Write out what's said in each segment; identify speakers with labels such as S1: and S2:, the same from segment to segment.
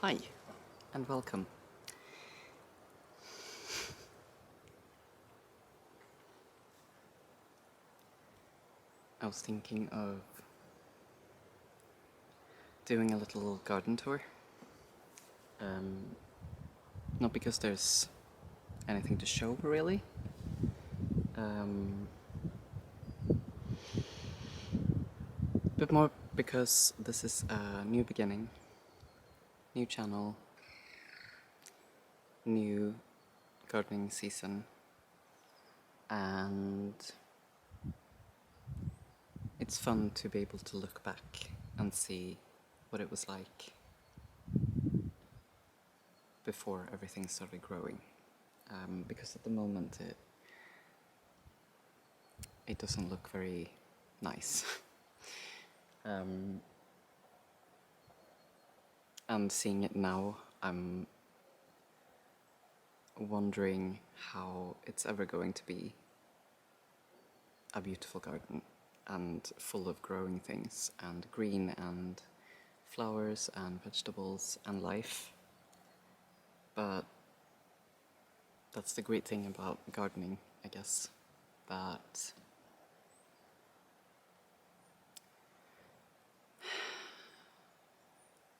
S1: Hi, and welcome. I was thinking of doing a little garden tour. Not because there's anything to show, really. But more because this is a new beginning, new channel, new gardening season, and it's fun to be able to look back and see what it was like before everything started growing. Because at the moment it doesn't look very nice. And seeing it now, I'm wondering how it's ever going to be a beautiful garden and full of growing things and green and flowers and vegetables and life. But that's the great thing about gardening, I guess, that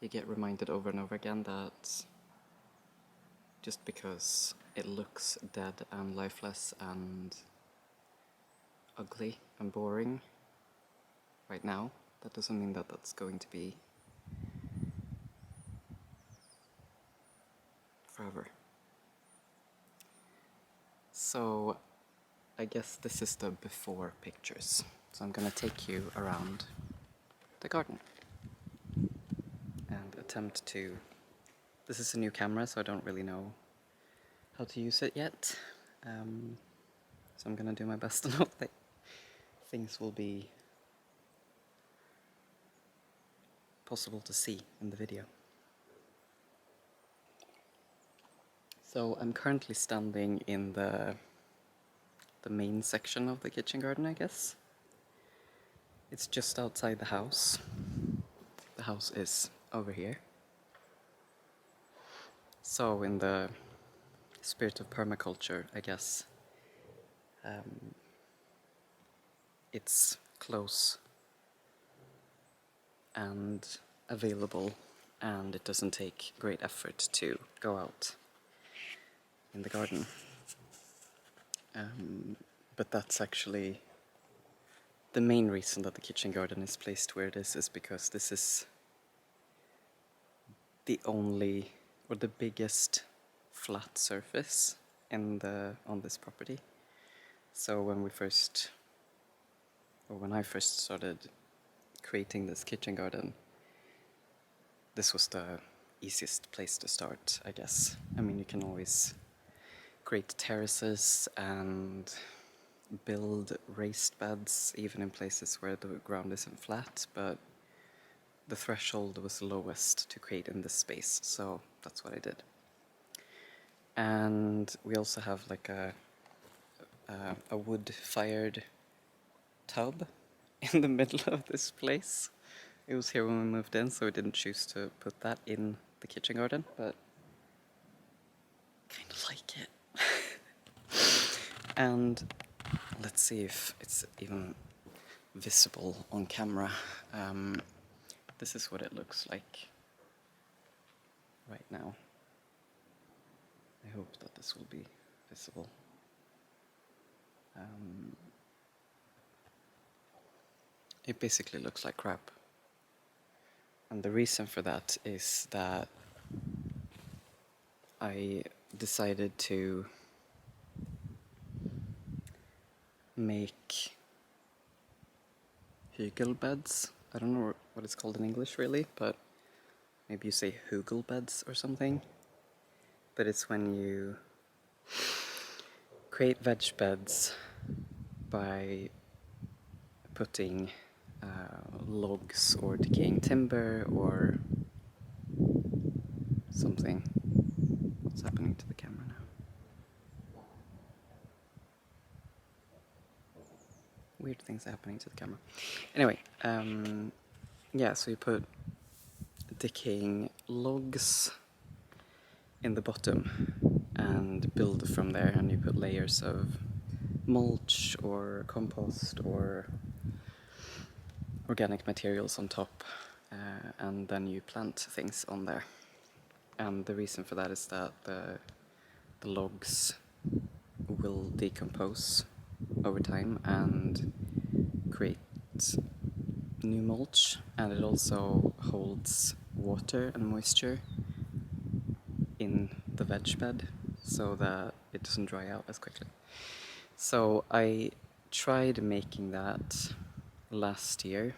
S1: you get reminded over and over again that just because it looks dead and lifeless and ugly and boring right now, that doesn't mean that that's going to be forever. So I guess this is the before pictures. So I'm gonna take you around the garden and attempt to... This is a new camera, so I don't really know how to use it yet. So I'm gonna do my best to hope that things will be possible to see in the video. So I'm currently standing in the main section of the kitchen garden, I guess. It's just outside the house. The house is over here. So in the spirit of permaculture, I guess, it's close and available, and it doesn't take great effort to go out in the garden. But that's actually the main reason that the kitchen garden is placed where it is because this is the only or the biggest flat surface on this property. So when I first started creating this kitchen garden, this was the easiest place to start, I guess. I mean, you can always create terraces and build raised beds, even in places where the ground isn't flat, but the threshold was lowest to create in this space, so that's what I did. And we also have like a wood-fired tub in the middle of this place. It was here when we moved in, so we didn't choose to put that in the kitchen garden, but kind of like it. And let's see if it's even visible on camera. This is what it looks like right now. I hope that this will be visible. It basically looks like crap. And the reason for that is that I decided to make hugel beds. I don't know what it's called in English really, but maybe you say hugel beds or something. But it's when you create veg beds by putting logs or decaying timber or something. What's happening to the camera now? Weird things are happening to the camera. Anyway, yeah, so you put decaying logs in the bottom and build from there, and you put layers of mulch or compost or organic materials on top, and then you plant things on there. And the reason for that is that the logs will decompose over time and create new mulch, and it also holds water and moisture in the veg bed so that it doesn't dry out as quickly. So I tried making that last year,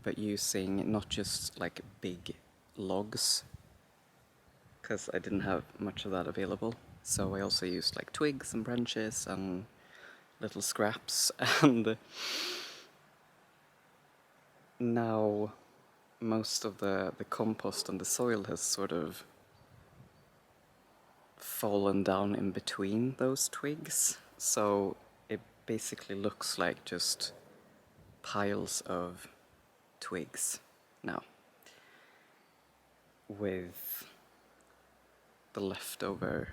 S1: but using not just like big logs, because I didn't have much of that available. So I also used like twigs and branches and little scraps, and now most of the compost and the soil has sort of fallen down in between those twigs, so it basically looks like just piles of twigs now, with the leftover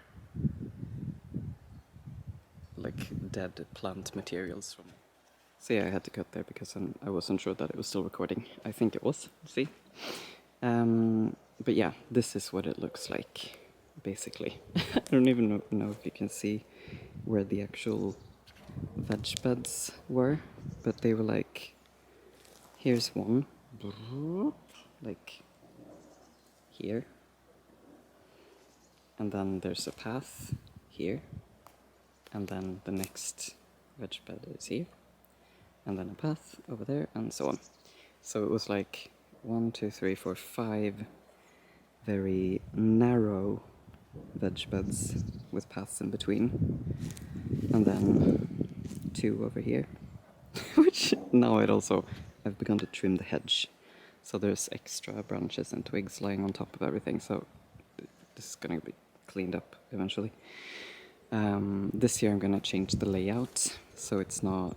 S1: like dead plant materials from. So yeah, I had to cut there because I wasn't sure that it was still recording. I think it was, see? But yeah, this is what it looks like, basically. I don't even know if you can see where the actual veg beds were, but they were like, here's one, like here, and then there's a path here, and then the next veg bed is here, and then a path over there, and so on. So it was like 1, 2, 3, 4, 5 very narrow veg beds with paths in between, and then 2 over here, which now I've begun to trim the hedge, so there's extra branches and twigs lying on top of everything, so this is going to be cleaned up eventually. This year I'm going to change the layout, so it's not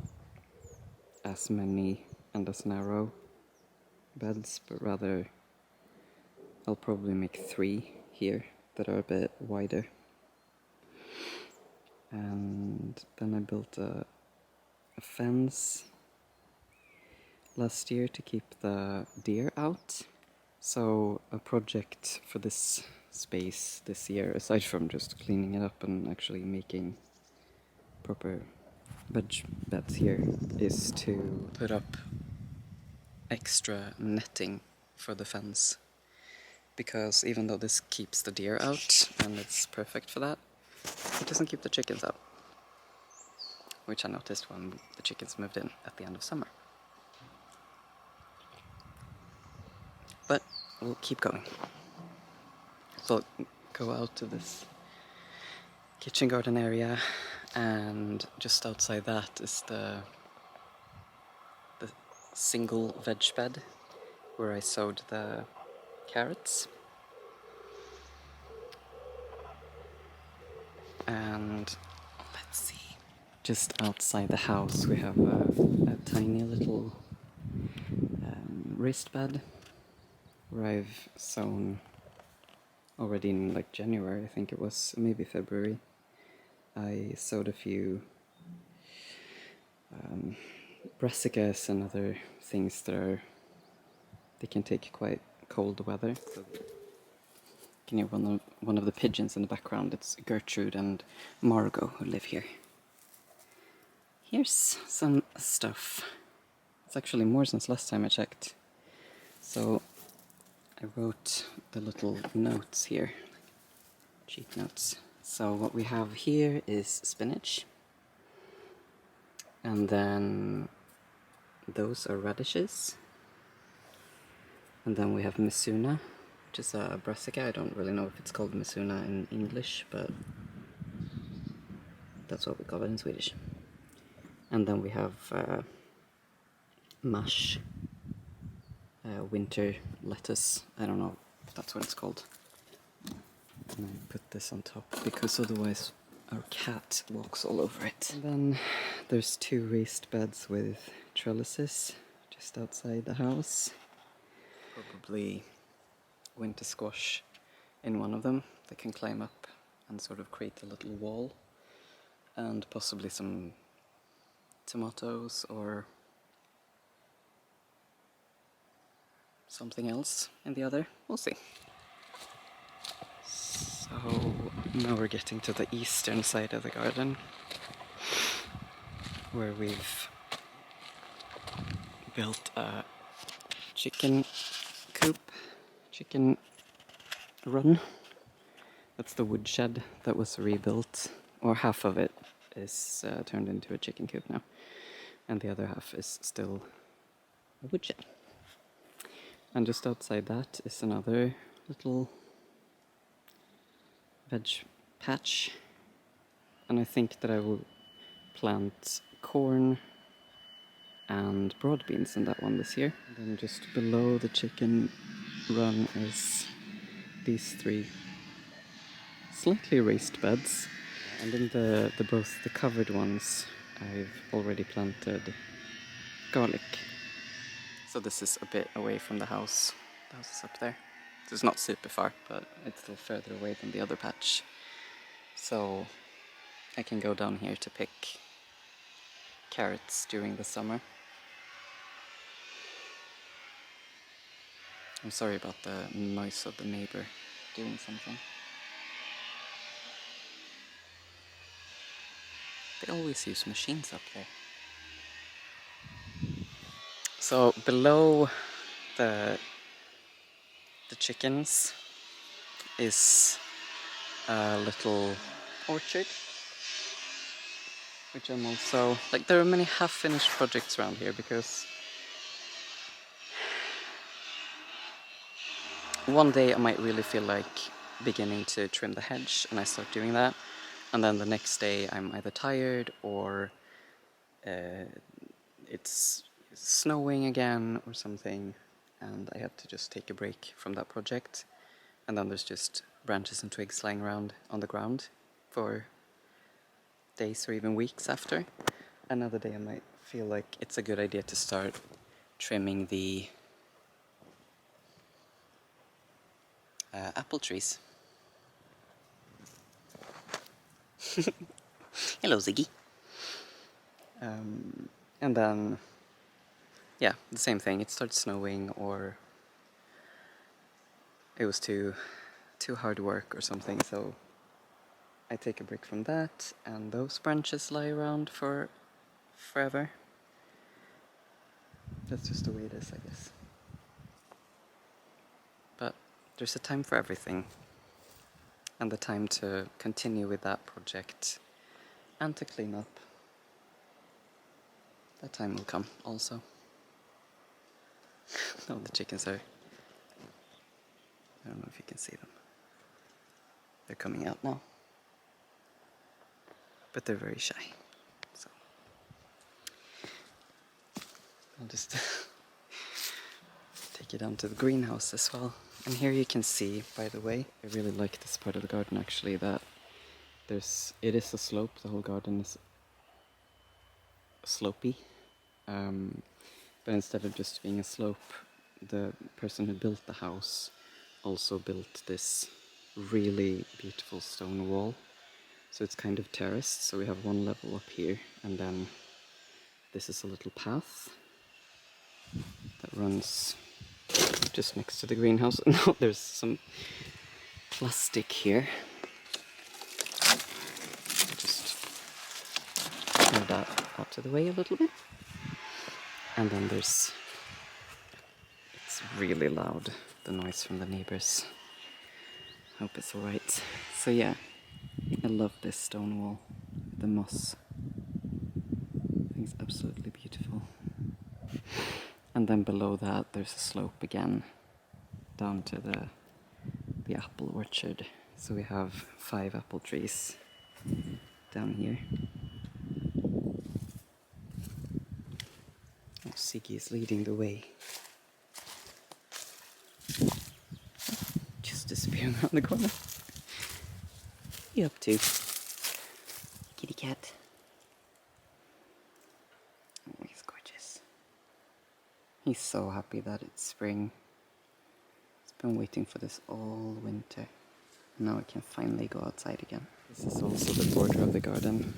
S1: as many and as narrow beds, but rather I'll probably make 3 here that are a bit wider. And then I built a fence last year to keep the deer out. So a project for this space this year, aside from just cleaning it up and actually making proper veg beds here, is to put up extra netting for the fence. Because even though this keeps the deer out, and it's perfect for that, it doesn't keep the chickens out. Which I noticed when the chickens moved in at the end of summer. But we'll keep going. So go out to this kitchen garden area, and just outside that is the single veg bed where I sowed the carrots. And let's see, just outside the house we have a tiny little raised bed where I've sown already in like January, I think it was, maybe February. I sowed a few brassicas and other things they can take quite cold weather. So you can hear one of the pigeons in the background. It's Gertrude and Margot who live here. Here's some stuff. It's actually more since last time I checked. So I wrote the little notes here, cheat notes. So what we have here is spinach, and then those are radishes, and then we have misuna, which is a brassica. I don't really know if it's called misuna in English, but that's what we call it in Swedish. And then we have mash, winter lettuce. I don't know if that's what it's called. And I put this on top because otherwise our cat walks all over it. And then there's 2 raised beds with trellises just outside the house. Probably winter squash in one of them that can climb up and sort of create a little wall, and possibly some tomatoes or something else in the other. We'll see. So now we're getting to the eastern side of the garden, where we've built a chicken coop, chicken run. That's the woodshed that was rebuilt, or half of it is turned into a chicken coop now, and the other half is still a woodshed. And just outside that is another little veg patch, and I think that I will plant corn and broad beans in that one this year. And then just below the chicken run is these 3 slightly raised beds, and in the both the covered ones I've already planted garlic. So this is a bit away from the house. The house is up there. So it's not super far, but it's still further away than the other patch. So I can go down here to pick carrots during the summer. I'm sorry about the noise of the neighbor doing something. They always use machines up there. So below the chickens is a little orchard, which I'm also, like, there are many half-finished projects around here, because one day I might really feel like beginning to trim the hedge, and I start doing that, and then the next day I'm either tired or it's snowing again or something, and I have to just take a break from that project, and then there's just branches and twigs lying around on the ground for days or even weeks after. Another day I might feel like it's a good idea to start trimming the apple trees. Hello, Ziggy. And then, yeah, the same thing. It starts snowing, or it was too hard work or something, so I take a break from that, and those branches lie around for forever. That's just the way it is, I guess. But there's a time for everything, and the time to continue with that project and to clean up. That time will come also. Oh, the chickens are... I don't know if you can see them. They're coming out now. But they're very shy. So I'll just take you down to the greenhouse as well. And here you can see, by the way, I really like this part of the garden actually, that it is a slope. The whole garden is slopey. But instead of just being a slope, the person who built the house also built this really beautiful stone wall. So it's kind of terraced, so we have one level up here, and then this is a little path that runs just next to the greenhouse. Now there's some plastic here. Just move that out of the way a little bit. And then it's really loud, the noise from the neighbors. Hope it's alright. So yeah, I love this stone wall, the moss. I think it's absolutely beautiful. And then below that there's a slope again, down to the apple orchard. So we have 5 apple trees down here. Oh, Siggy is leading the way. Just disappearing around the corner. What are you up to, kitty cat? Oh, he's gorgeous. He's so happy that it's spring. It's Been waiting for this all winter. Now I can finally go outside again. This is also the border of the garden.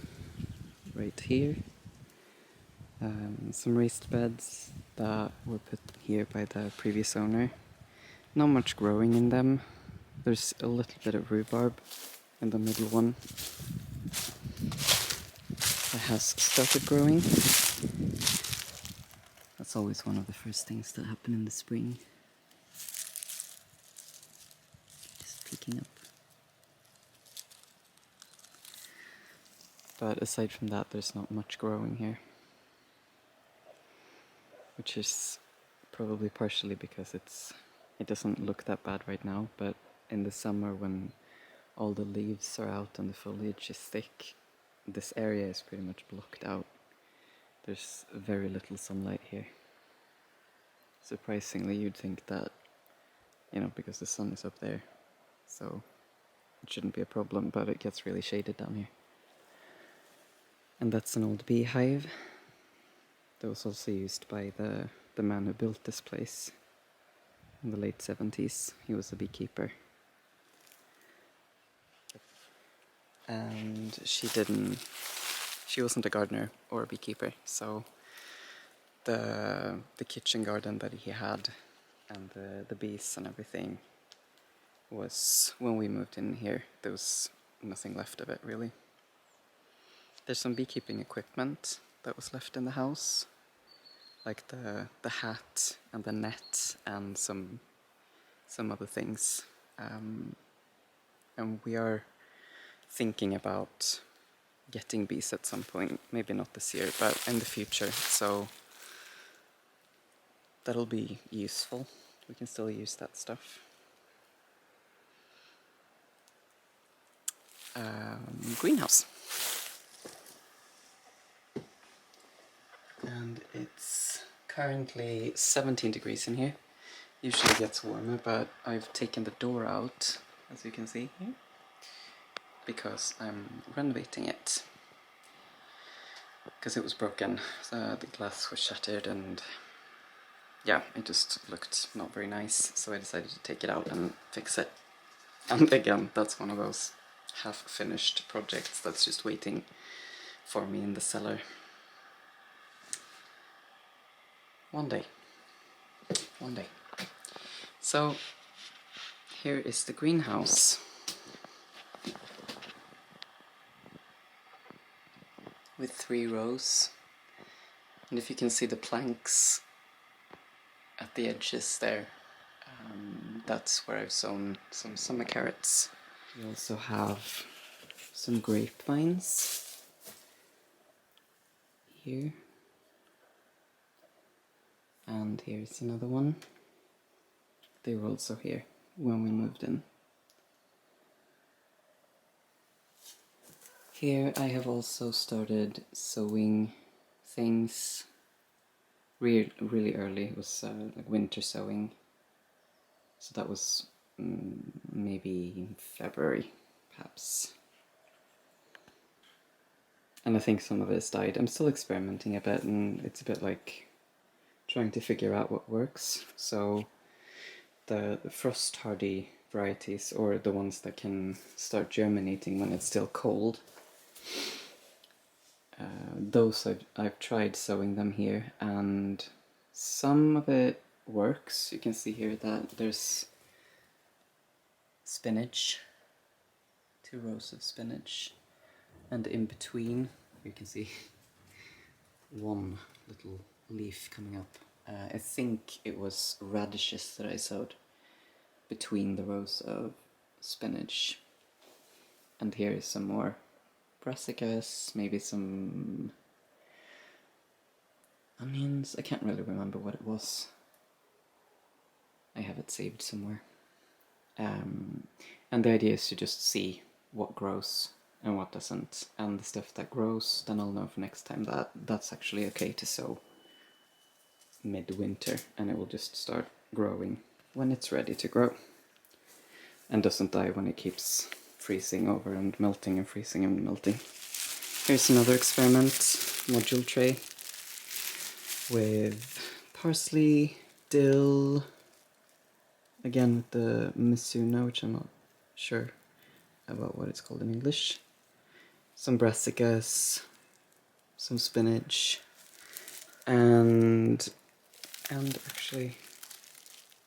S1: Right here. Some raised beds that were put here by the previous owner. Not much growing in them. There's a little bit of rhubarb in the middle one. It has started growing. That's always one of the first things that happen in the spring. Just peeking up. But aside from that, there's not much growing here. Which is probably partially because it doesn't look that bad right now, but in the summer when all the leaves are out and the foliage is thick, this area is pretty much blocked out. There's very little sunlight here. Surprisingly, you'd think that, because the sun is up there, so it shouldn't be a problem, but it gets really shaded down here. And that's an old beehive. That was also used by the man who built this place in the late 70s. He was a beekeeper. And she wasn't a gardener or a beekeeper, so the kitchen garden that he had and the bees and everything was, when we moved in here, there was nothing left of it really. There's some beekeeping equipment that was left in the house, like the hat and the net and some other things. And we are thinking about getting bees at some point, maybe not this year, but in the future, so that'll be useful. We can still use that stuff. Greenhouse. And it's currently 17 degrees in here. Usually gets warmer, but I've taken the door out, as you can see here, because I'm renovating it. Because it was broken, so the glass was shattered and yeah, it just looked not very nice, so I decided to take it out and fix it. And again, that's one of those half-finished projects that's just waiting for me in the cellar. One day. So, here is the greenhouse. With 3 rows. And if you can see the planks at the edges there, that's where I've sown some summer carrots. We also have some grapevines here. And here's another one. They were also here when we moved in. Here I have also started sowing things really early. It was like winter sowing. So that was maybe in February, perhaps. And I think some of it has died. I'm still experimenting a bit, and it's a bit like trying to figure out what works. So the frost hardy varieties, or the ones that can start germinating when it's still cold, those I've tried sowing them here, and some of it works. You can see here that there's spinach, 2 rows of spinach, and in between you can see one little leaf coming up. I think it was radishes that I sowed between the rows of spinach. And here is some more brassicas, maybe some onions. I can't really remember what it was. I have it saved somewhere. And the idea is to just see what grows and what doesn't. And the stuff that grows, then I'll know for next time that that's actually okay to sow mid-winter, and it will just start growing when it's ready to grow. And doesn't die when it keeps freezing over and melting and freezing and melting. Here's another experiment module tray with parsley, dill, again with the Mizuna, which I'm not sure about what it's called in English. Some brassicas, some spinach, and actually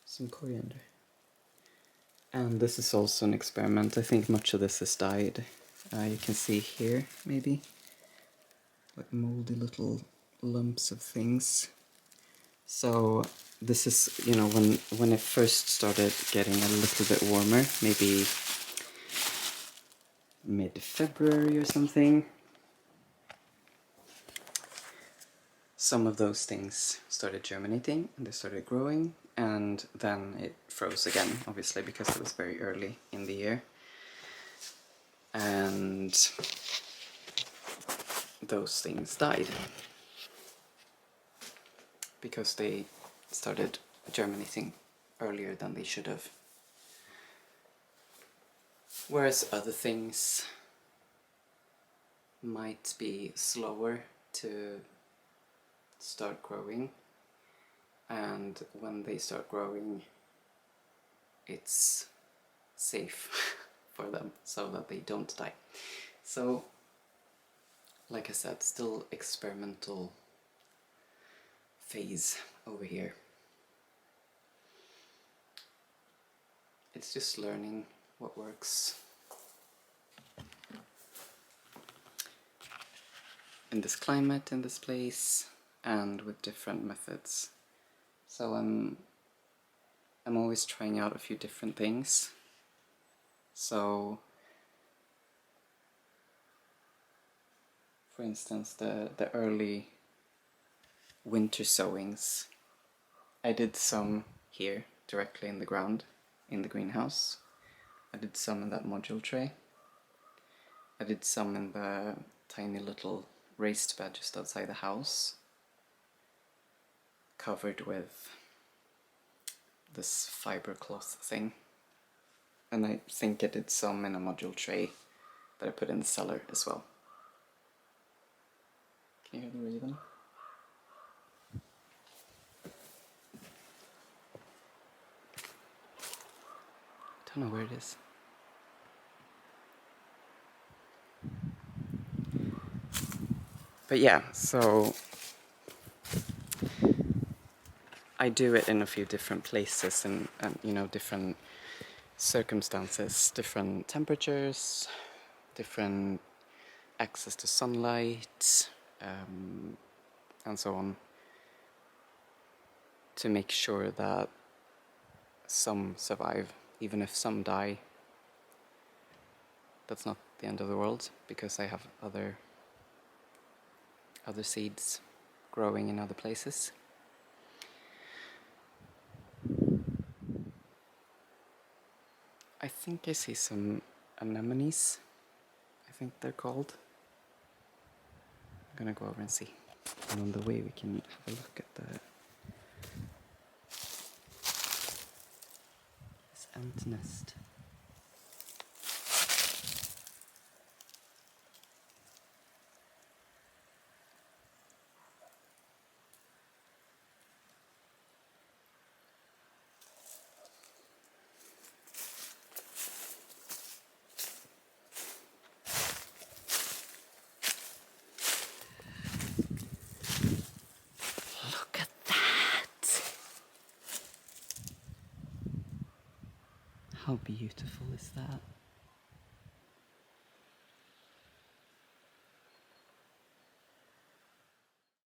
S1: some coriander. And this is also an experiment. I think much of this has died. You can see here, maybe, like moldy little lumps of things. So this is, you know, when it first started getting a little bit warmer, maybe mid-February or something, some of those things started germinating and they started growing, and then it froze again, obviously, because it was very early in the year. And those things died because they started germinating earlier than they should have. Whereas other things might be slower to start growing, and when they start growing, it's safe for them so that they don't die. So, like I said, still experimental phase over here. It's just learning what works in this climate, in this place, and with different methods. So I'm always trying out a few different things. So, for instance, the early winter sowings, I did some here, directly in the ground, in the greenhouse. I did some in that module tray. I did some in the tiny little raised bed just outside the house, covered with this fiber cloth thing. And I think I did some in a module tray that I put in the cellar as well. Can you hear the rhythm? Don't know where it is. But yeah, so I do it in a few different places and you know, different circumstances, different temperatures, different access to sunlight, and so on, to make sure that some survive. Even if some die, that's not the end of the world, because I have other seeds growing in other places. I think I see some anemones, I think they're called. I'm gonna go over and see. And on the way we can have a look at this ant nest. Look at that! How beautiful is that?